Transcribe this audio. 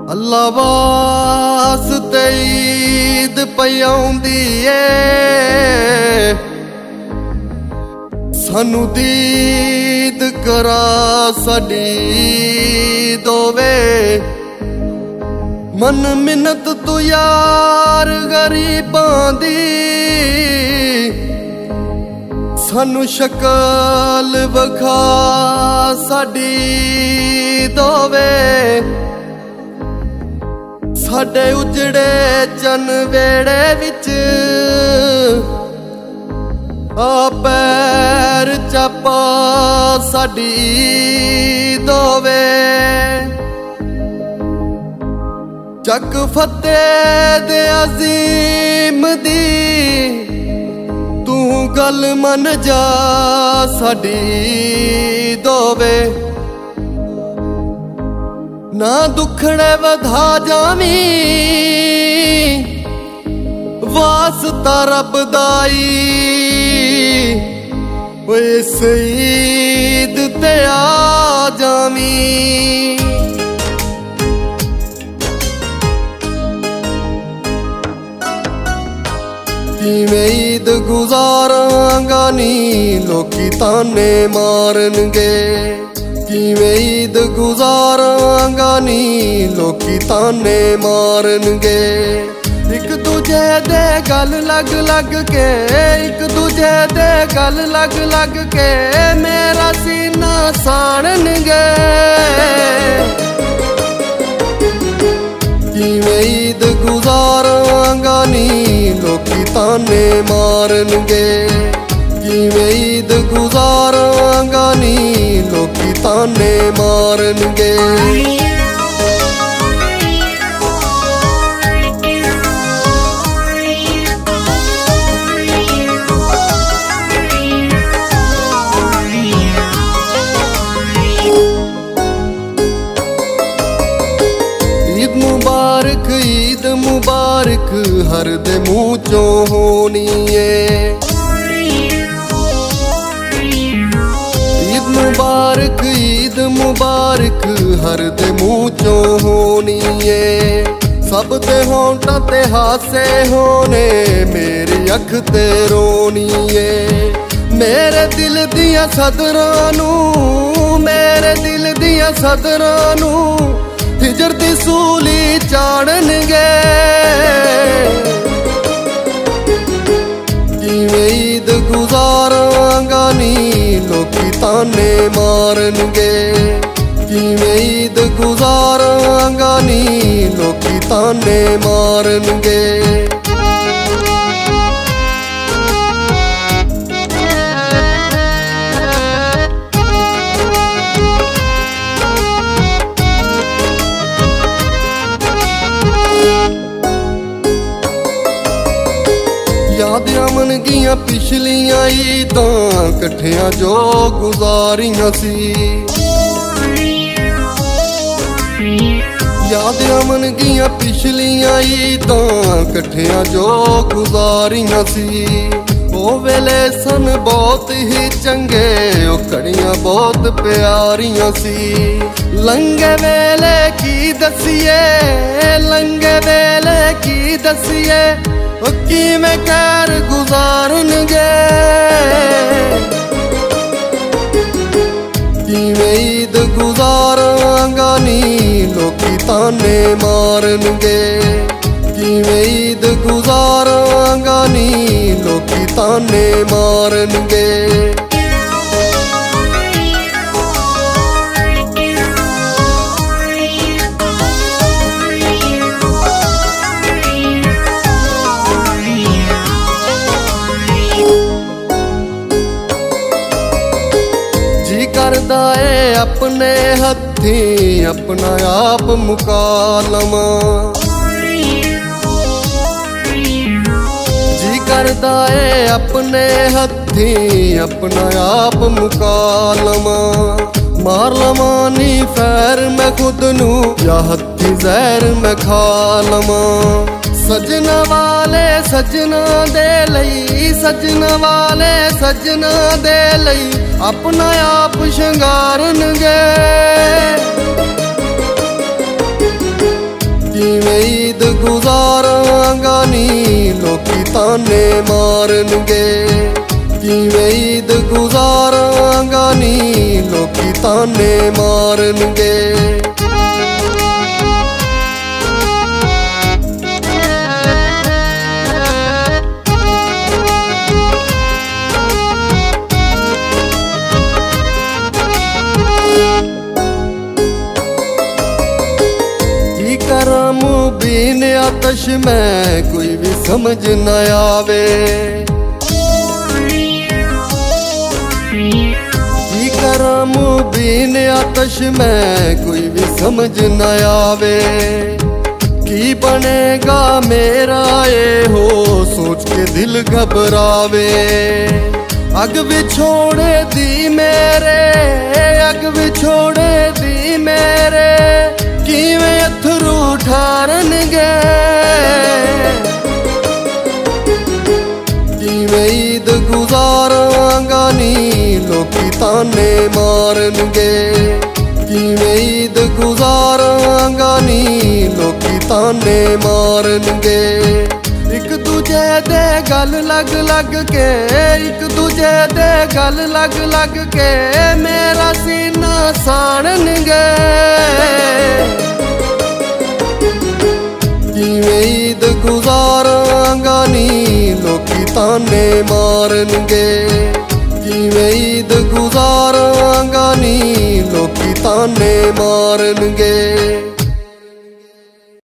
अल्लाह वास्ते ईद पई आउंदी ए, सानू दीद करा साडी दोवे। मन मिन्नत तू यार गरीबां दी, सानू शक्ल वखा साडी दोवे। साडे उजड़े चन वेड़े विच आ पैर चापा साडी दोवे। चक फतेह दे अजीम दी तू गल मन जा साडी दोवे। ना दुखड़े वधा जावी वास्ता रब दाई, इस ईद ते आ जावी। किवें ईद गुजारांगा नी लोकी ताने मारनगे, किवें ईद गुजारांगा नी लोकी ताने मारनगे। एक दूजे दे गल लग लग के, एक दूजे दे गल लग लग के मेरा सीना साड़नगे। किवें ईद गुजारांगा नी लोकी ताने मारनगे, किवें ईद गुजारांगा नी लोकी ताने मारनगे। ईद मुबारक हर दे मुँह चो होनी है। ईद मुबारक हर दे मुँह चो होनी है। सब दे होंठा ते हासे होने मेरी अख ते रोनी है। मेरे दिल दिया सदरां नू, मेरे दिल दिया सदरां नू हिजर दी सूली चाड़नगे। किवें ईद गुजारांगा नी लोकी ताने मारनगे, किवें ईद गुजारांगा नी लोकी ताने मारनगे। याद आवन गियां पिछलियां ईदां कट्ठियां जो गुजारियां सी। याद आवन गियां पिछलियां ईदां कट्ठियां जो गुजारियां सी। ओ वेले सन बहुत ही चंगे, ओ घड़ियां बहुत प्यारियां सी। लंघे वेले की दसिए, लंघे वेले की दसिए किवें कर गुजारनगे। किवें ईद गुजारांगा नी लोकी ताने मारनगे, किवें ईद गुजारांगा नी लोकी ताने मारनगे। करदा है अपने हथी अपना आप मुका लवा। जी करदा है अपने हथी अपना आप मुका लवा। मार लवा नी फैर मैं खुद नू या हथी जहर मैं खा लवा। सजना वाले सजना दे लई, सजना वाले सजना दे लई अपना आप शंगारनगे। गुजारांगा नी लोकी ताने मारनगे। किवें ईद गुजारांगा नी लोकी ताने मारनगे। करम बिन आतश में कोई भी समझ न आवे। जी करम बिन आतश में कोई भी समझ न आवे। की बनेगा मेरा ये हो सोच के दिल घबरावे। अग विछोड़े दी मेरे, अग विछोड़े दी मेरे, किवें अथरू ठारनगे। किवें ईद गुजारांगा नी लोकी ताने मारनगे। किवें ईद गुजारांगा नी लोकी ताने मारनगे। एक दूजे दे गल लग लग के, एक दूजे दे गल लग लग के मेरा सीना साड़नगे। किवें ईद गुजारांगा नी लोकी ताने मारनगे। किवें ईद गुजारांगा नी लोकी ताने मारनगे।